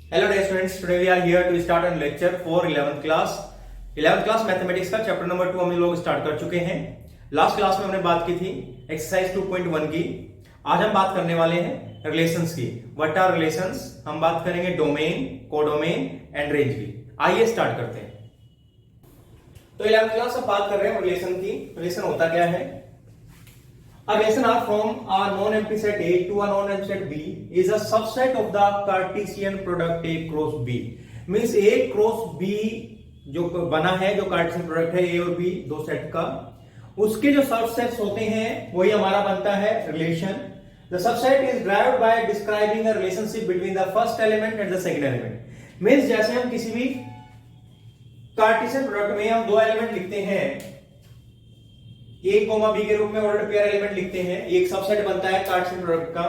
Hello dear students, today we are here to start on lecture for 11th class. 11th class mathematics का chapter number 2 हम लोग start कर चुके हैं। Last class में हमने बात की थी एक्सरसाइज 2.1 की। आज हम बात करने वाले हैं रिलेशंस की। What are relations? हम बात करेंगे डोमेन, कोडोमेन एंड रेंज की। आइए स्टार्ट करते हैं। तो 11th क्लास अब बात कर रहे हैं रिलेशन की। रिलेशन होता क्या है? A relation R from a non-empty set A to a non-empty set B is a subset of the Cartesian product A cross B. Means A cross B जो बना है, जो कार्टेशियन प्रोडक्ट है A और B दो set का, उसके जो सबसेट्स होते हैं वही हमारा बनता है relation. The subset is derived by describing a relationship between the first element and the second element. Means जैसे हम किसी भी कार्टेशियन प्रोडक्ट में हम दो एलिमेंट लिखते हैं ए कोमा बी के रूप में ऑर्डर पेयर एलिमेंट लिखते हैं, एक सबसेट बनता है कार्टेशियन प्रोडक्ट का।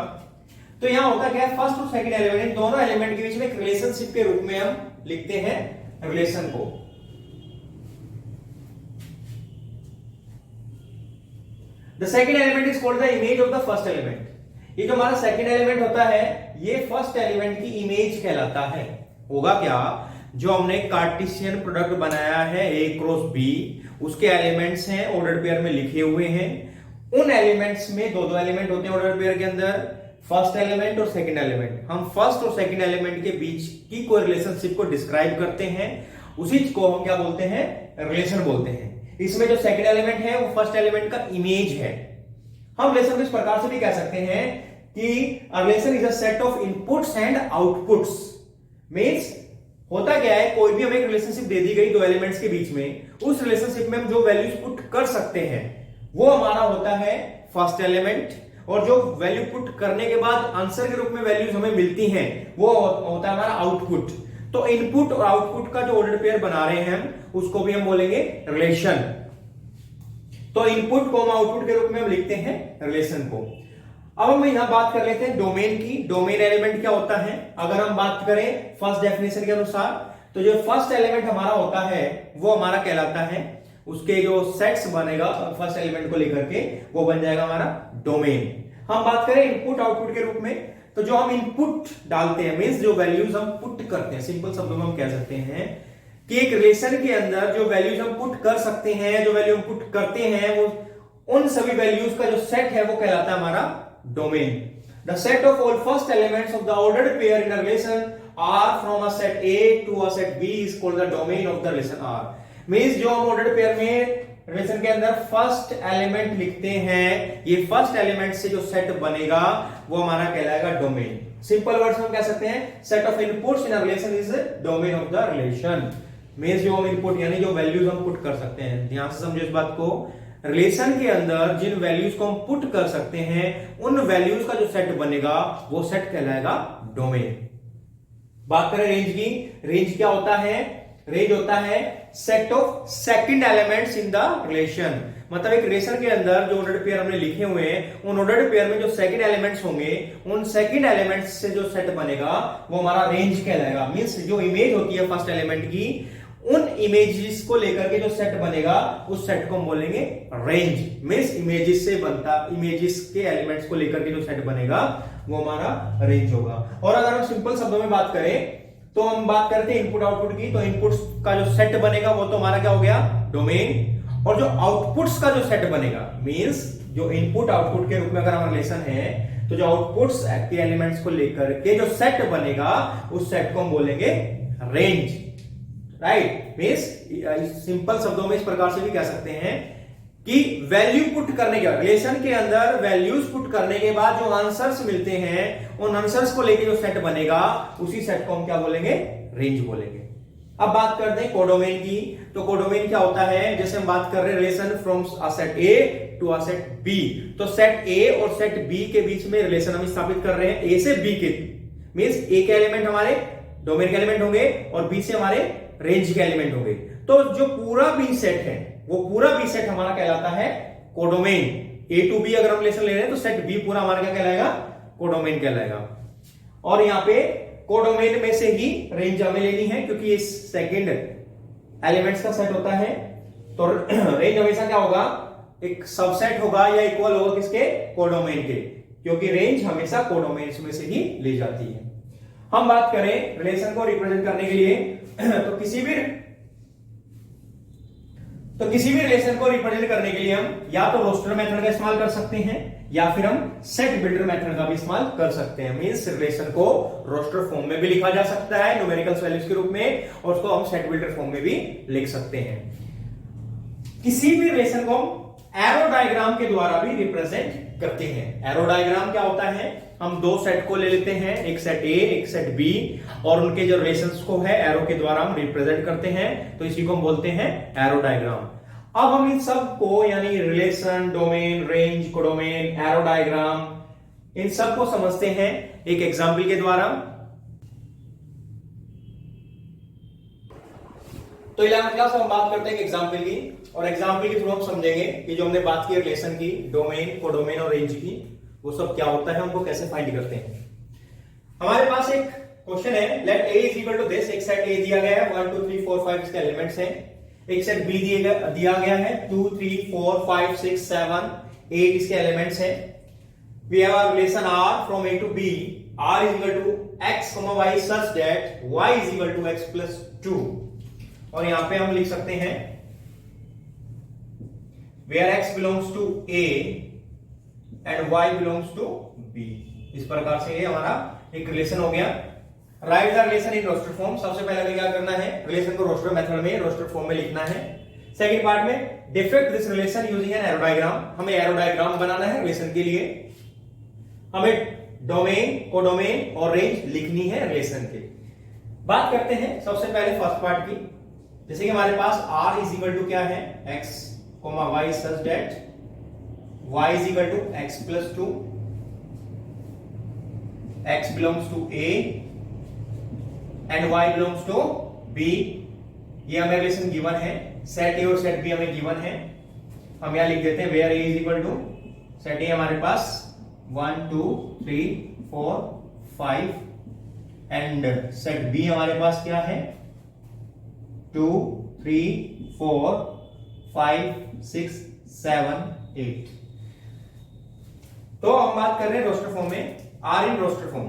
तो यहां होता क्या है, फर्स्ट और सेकंड एलिमेंट, इन दोनों एलिमेंट के बीच में एक रिलेशनशिप के रूप में हम लिखते हैं रिलेशन को। The second element is called the image of the first element. ये जो हमारा सेकंड एलिमेंट होता है ये फर्स्ट एलिमेंट की इमेज कहलाता है। होगा क्या, जो हमने कार्टेशियन प्रोडक्ट बनाया है ए क्रॉस बी, उसके एलिमेंट्स हैं ऑर्डर पेयर में लिखे हुए हैं। उन एलिमेंट्स में दो दो एलिमेंट होते हैं ऑर्डर पेयर के अंदर, फर्स्ट एलिमेंट और सेकंड एलिमेंट। हम फर्स्ट और सेकंड एलिमेंट के बीच की कोई रिलेशनशिप को डिस्क्राइब करते हैं, उसी को हम क्या बोलते हैं, रिलेशन बोलते हैं। इसमें जो सेकंड एलिमेंट है वो फर्स्ट एलिमेंट का इमेज है। हम रिलेशन को इस प्रकार से भी कह सकते हैं कि relation is a set of inputs and outputs. Means होता क्या है, कोई भी हमें एक रिलेशनशिप दे दी गई दो एलिमेंट्स के बीच में, उस रिलेशनशिप में हम जो वैल्यूज पुट कर सकते हैं वो हमारा होता है फर्स्ट एलिमेंट, और जो वैल्यू पुट करने के बाद आंसर के रूप में वैल्यूज हमें मिलती हैं वो होता है हमारा आउटपुट। तो इनपुट और आउटपुट का जो ऑर्डर पेयर बना रहे हैं हम, उसको भी हम बोलेंगे रिलेशन। तो इनपुट को हम आउटपुट के रूप में हम लिखते हैं रिलेशन को। अब हम यहां बात कर लेते हैं डोमेन की। डोमेन एलिमेंट क्या होता है? अगर हम बात करें फर्स्ट डेफिनेशन के अनुसार, तो जो फर्स्ट एलिमेंट हमारा होता है वो हमारा कहलाता है, उसके जो सेट्स बनेगा फर्स्ट एलिमेंट को लेकर के वो बन जाएगा हमारा डोमेन। हम बात करें इनपुट आउटपुट के रूप में, तो जो हम इनपुट डालते हैं मींस जो वैल्यूज हम पुट करते हैं, सिंपल शब्दों में हम कह सकते हैं कि एक रिलेशन के अंदर जो वैल्यूज हम पुट कर सकते हैं, जो वैल्यू हम पुट करते हैं, वो उन सभी वैल्यूज का जो सेट है वो कहलाता है हमारा domain. The set of all first elements of the ordered pair in a relation R from a set A to a set B is called the domain of the relation R. Means जो हम ordered pair में relation के अंदर first element लिखते हैं, ये first element से जो सेट बनेगा वो हमारा कहलाएगा डोमेन। सिंपल वर्ड्स में हम कह सकते हैं set of inputs in a relation is domain of the relation. Means जो हम इनपुट यानी जो वैल्यूज हम पुट कर सकते हैं, ध्यान से समझो इस बात को, रिलेशन के अंदर जिन वैल्यूज को हम पुट कर सकते हैं उन वैल्यूज का जो सेट बनेगा वो सेट कहलाएगा डोमेन। बात करें रेंज की। रेंज क्या होता है? रेंज होता है set of second elements in the relation. मतलब एक रिलेशन के अंदर जो ऑर्डर्ड पेयर हमने लिखे हुए हैं, उन ऑर्डर्ड पेयर में जो सेकंड एलिमेंट्स होंगे, उन सेकंड एलिमेंट्स से जो सेट बनेगा वो हमारा रेंज कहलाएगा। मींस जो इमेज होती है फर्स्ट एलिमेंट की, उन इमेजेस को लेकर के जो सेट बनेगा उस सेट को हम बोलेंगे रेंज। मींस इमेजेस से बनता, इमेजेस के एलिमेंट्स को लेकर के जो सेट बनेगा वो हमारा रेंज होगा। और अगर हम सिंपल शब्दों में बात करें तो हम बात करते हैं इनपुट आउटपुट की, तो इनपुट्स का जो सेट बनेगा वो तो हमारा क्या हो गया, डोमेन। और जो आउटपुट्स का जो सेट बनेगा, मींस जो इनपुट आउटपुट के रूप में अगर हमारा रिलेशन है, तो जो आउटपुट्स के एलिमेंट्स को लेकर के जो सेट बनेगा उस सेट को हम बोलेंगे रेंज। राइट? मींस सिंपल शब्दों में इस प्रकार से भी कह सकते हैं कि वैल्यू पुट करने के बाद, रिलेशन के अंदर वैल्यूज पुट करने के बाद जो आंसर्स मिलते हैं, उन आंसर्स को लेके जो सेट बनेगा उसी सेट को हम क्या बोलेंगे, रेंज बोलेंगे। अब बात करते हैं कोडोमेन की। तो कोडोमेन क्या होता है? जैसे हम बात कर रहे हैं relation from a set A to a set B, तो सेट ए और सेट बी के बीच में रिलेशन हम स्थापित कर रहे हैं ए से बी के। मींस ए के एलिमेंट हमारे डोमेन के एलिमेंट होंगे और बी से हमारे रेंज के एलिमेंट होंगे। तो जो पूरा बी सेट है वो पूरा बी सेट हमारा कहलाता है कोडोमेन। ए टू बी अगर हम रिलेशन ले रहे हैं तो सेट बी पूरा हमारा क्या कहलाएगा, कोडोमेन कहलाएगा। और यहां पे कोडोमेन में से ही रेंज हमें लेनी है क्योंकि ये सेकंड एलिमेंट्स का सेट होता है। तो रेंज हमेशा क्या होगा, एक सबसेट होगा या इक्वल होगा किसके, कोडोमेन के, क्योंकि रेंज हमेशा कोडोमेन में से ही ली जाती है। हम बात करें रिलेशन को रिप्रेजेंट करने के लिए तो किसी भी रिलेशन को रिप्रेजेंट करने के लिए हम या तो रोस्टर मेथड का इस्तेमाल कर सकते हैं या फिर हम सेट बिल्डर मेथड का भी इस्तेमाल कर सकते हैं। मींस रिलेशन को रोस्टर फॉर्म में भी लिखा जा सकता है न्यूमेरिकल वैल्यूज के रूप में, और उसको हम सेट बिल्डर फॉर्म में भी लिख सकते हैं। किसी भी रिलेशन को हम एरो डायग्राम के द्वारा भी रिप्रेजेंट करते हैं। एरो डायग्राम क्या होता है, हम दो सेट को ले लेते हैं, एक सेट ए एक सेट बी, और उनके जो रिलेशंस को है एरो के द्वारा हम रिप्रेजेंट करते हैं, तो इसी को हम बोलते हैं एरो डायग्राम। अब हम इन सब को यानी relation, domain, range, codomain, arrow diagram, इन सब को समझते हैं एक एग्जाम्पल के द्वारा। तो 11th क्लास में हम बात करते हैं एक एग्जाम्पल की, और एग्जाम्पल के थ्रू हम समझेंगे कि जो हमने बात की रिलेशन की, डोमेन, कोडोमेन और रेंज की, वो सब क्या होता है, उनको कैसे फाइंड करते हैं। हमारे पास एक क्वेश्चन है, let A is equal to this. एक सेट ए दिया गया है, 1 2 3 4 5 इसके एलिमेंट्स हैं। एक सेट बी दिया गया है, 2 3 4 5 6 7 8 इसके एलिमेंट्स हैं। We have a relation R फ्रॉम A to B, R is equal to x, y such that y is equal to x plus 2। और यहां पे हम लिख सकते हैं where x belongs to A and y belongs to B। इस प्रकार से ये हमारा एक रिलेशन हो गया। Write the relation in roster form. सबसे पहले हमें क्या करना है, रिलेशन को रोस्टर मेथड में, रोस्टर फॉर्म में लिखना है। सेकंड पार्ट में depict this relation using an arrow diagram. हमें एरो डायग्राम बनाना है रिलेशन के लिए। हमें डोमेन, कोडोमेन और रेंज लिखनी है रिलेशन के। बात करते हैं सबसे पहले फर्स्ट पार्ट की। जैसे कि हमारे पास r इज इक्वल टू क्या है, x, y such that y is equal to x plus 2, x belongs to A and y belongs to B। ये हमें रिलेशन गिवन है। सेट A और सेट B हमें गिवन है। हम यहां लिख देते हैं where A is equal to, set A हमारे पास 1 2 3 4 5 एंड सेट B हमारे पास क्या है, 2 3 4 5 6 7 8। तो हम बात कर रहे हैं रोस्टर फॉर्म में, R in roster form.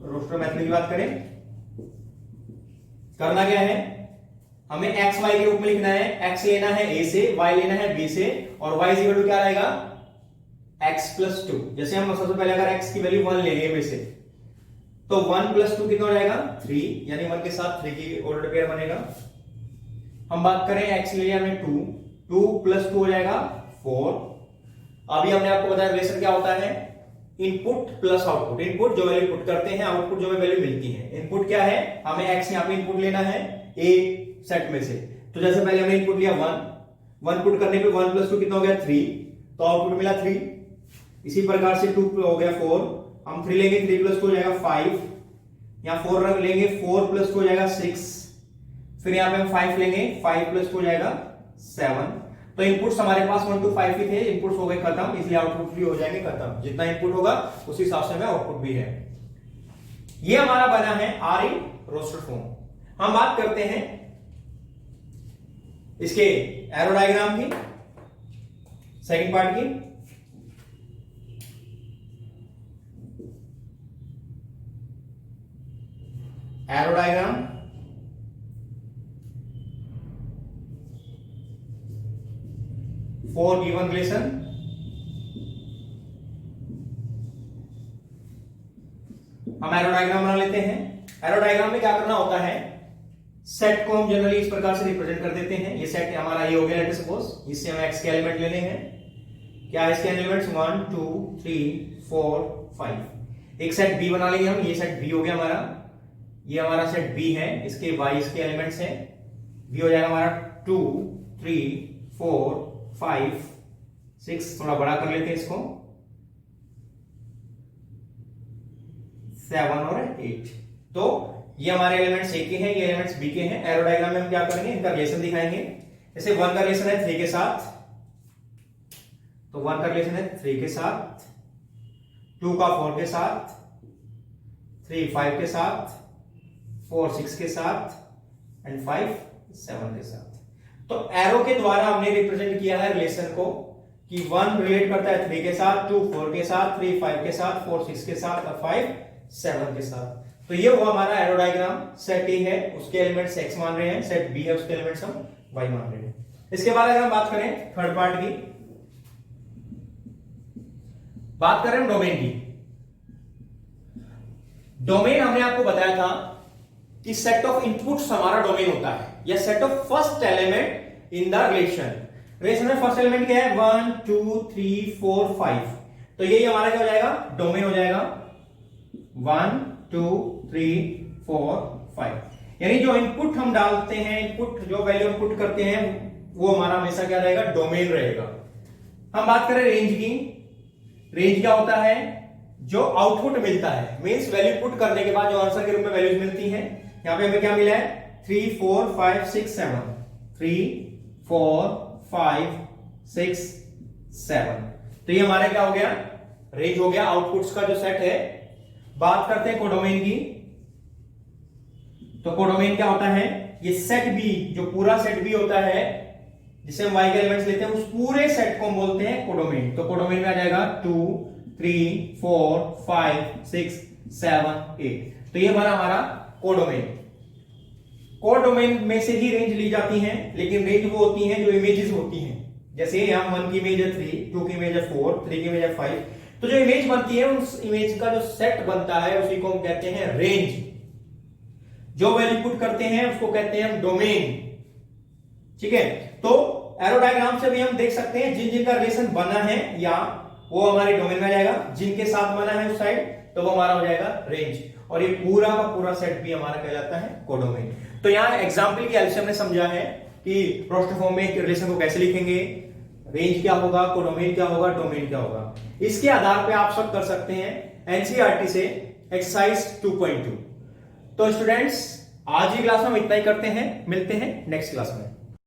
Roster method की बात करें, करना क्या है, हमें x y के रूप में लिखना है। x लेना है A से, y लेना है B से, और y इज इक्वल टू क्या रहेगा, x प्लस 2। जैसे हम सबसे पहले अगर x की वैल्यू 1 ले लें में से, तो 1 प्लस 2 कितना हो जाएगा, 3, यानी 1 के साथ 3 की ऑर्डर पेयर बनेगा। हम बात करें x ले लिया हमने 2, 2 प्लस 2 हो जाएगा 4। अभी हमने आपको बताया रिलेशन क्या होता है, इनपुट प्लस आउटपुट। इनपुट जो वैल्यू पुट करते हैं, आउटपुट जो हमें वैल्यू मिलती है। इनपुट क्या है, हमें x यहां पे इनपुट लेना है A सेट में से। तो जैसे पहले हमने इनपुट लिया 1 पुट करने पे 1 प्लस 2 कितना हो गया, 3, तो आउटपुट मिला 3। इसी प्रकार से 2 हो गया 4, हम 3 लेंगे, 3 प्लस 2 हो जाएगा 5, यहां 4 रख लेंगे, 4 प्लस 2 हो जाएगा 6, फिर यहां पे हम 5 लेंगे, 5 प्लस 2 हो जाएगा 7। तो इनपुट्स हमारे पास 1 to 5 ही थे, इनपुट्स हो गए खत्म, इसलिए आउटपुट भी हो जाएंगे खत्म। जितना इनपुट होगा उस हिसाब से हमें आउटपुट भी है। ये हमारा बना है R इन रोस्टर फॉर्म। हम बात करते हैं इसके एरो डायग्राम की, सेकंड पार्ट की। Arrow diagram for given relation. हम एरो डायग्राम बना लेते हैं। एरो डायग्राम में क्या करना होता है, सेट को हम जनरली इस प्रकार से रिप्रेजेंट कर देते हैं। ये सेट हमारा ये हो गया, लेट सपोज इससे हम x के एलिमेंट लेने हैं। क्या इसके एलिमेंट्स 1 2 3 4 5। एक सेट B बना लेंगे हम, ये सेट B हो गया हमारा, ये हमारा सेट B है, इसके y इसके एलिमेंट्स हैं। B हो जाएगा हमारा 2 3 4 5 6, थोड़ा बड़ा कर लेते हैं इसको, 7 और 8। तो ये हमारे एलिमेंट्स A के हैं, ये एलिमेंट्स B के हैं। एरो डायग्राम में हम क्या करेंगे, इनका रिलेशन दिखाएंगे। जैसे 1 का रिलेशन है 3 के साथ, तो 1 का रिलेशन है 3 के साथ, 2 का 4 के साथ, 3 5 के साथ, 4 6 के साथ एंड 5 7 के साथ। तो एरो के द्वारा हमने रिप्रेजेंट किया है रिलेशन को कि 1 रिलेट करता है 3 के साथ, 2 4 के साथ, 3 5 के साथ, 4 6 के साथ और 5 7 के साथ। तो ये हुआ हमारा एरो डायग्राम। सेट ए है, उसके एलिमेंट्स x मान रहे हैं, सेट बी है, उसके एलिमेंट्स हम y मान रहे हैं। इसके बाद अगर हम बात करें थर्ड पार्ट की, बात करें हम डोमेन की। डोमेन हमने आपको बताया था कि सेट ऑफ इनपुट्स हमारा डोमेन होता है, या set of first element in the relation में फर्स्ट एलिमेंट क्या है 1 2 3 4 5। तो यही हमारा क्या हो जाएगा, डोमेन हो जाएगा 1 2 3 4 5। यानी जो इनपुट हम डालते हैं, इनपुट जो वैल्यू हम पुट करते हैं, वो हमारा हमेशा क्या रहेगा, डोमेन रहेगा। हम बात करें रेंज की। रेंज क्या होता है, जो आउटपुट मिलता है, मींस वैल्यू पुट करने के बाद जो आंसर के रूप में वैल्यूज मिलती हैं। यहां पे हमें क्या मिला है 3 4 5 6 7, 3 4 5 6 7। तो ये हमारा क्या हो गया, रेंज हो गया, आउटपुट्स का जो सेट है। बात करते हैं कोडोमेन की। तो कोडोमेन क्या होता है, ये सेट बी, जो पूरा सेट बी होता है जिसे हम y के एलिमेंट्स लेते हैं, उस पूरे सेट को हम बोलते हैं कोडोमेन। तो कोडोमेन में आ जाएगा 2 3 4 5 6 7 8। तो ये हमारा कोडोमेन। कोडोमेन में से ही रेंज ली जाती है, लेकिन रेंज वो होती है जो इमेजेस होती हैं। जैसे यहां 1 की इमेज है 3, 2 की इमेज है 4, 3 की इमेज है 5। तो जो इमेज बनती है, उस इमेज का जो सेट बनता है उसी को हम कहते हैं रेंज। जो वैल्यू पुट करते हैं उसको कहते हैं हम डोमेन। ठीक है, तो एरो डायग्राम से भी हम देख सकते हैं जिन जिनका रिलेशन बना है, या वो हमारे डोमेन में जाएगा, जिनके साथ बना है उस साइड, तो वो हमारा हो जाएगा रेंज। और ये पूरा का पूरा सेट भी हमारा कहलाता है कोडोमेन। तो यहां एग्जांपल की हेल्प से हमने समझा है कि प्रोस्ट फॉर्म में एक रिलेशन को कैसे लिखेंगे, रेंज क्या होगा, कोडोमेन क्या होगा, डोमेन क्या होगा। इसके आधार पे आप सब कर सकते हैं एनसीईआरटी से एक्सरसाइज 2.2। तो स्टूडेंट्स, आज की क्लास में हम इतना ही करते हैं, मिलते हैं नेक्स्ट क्लास में।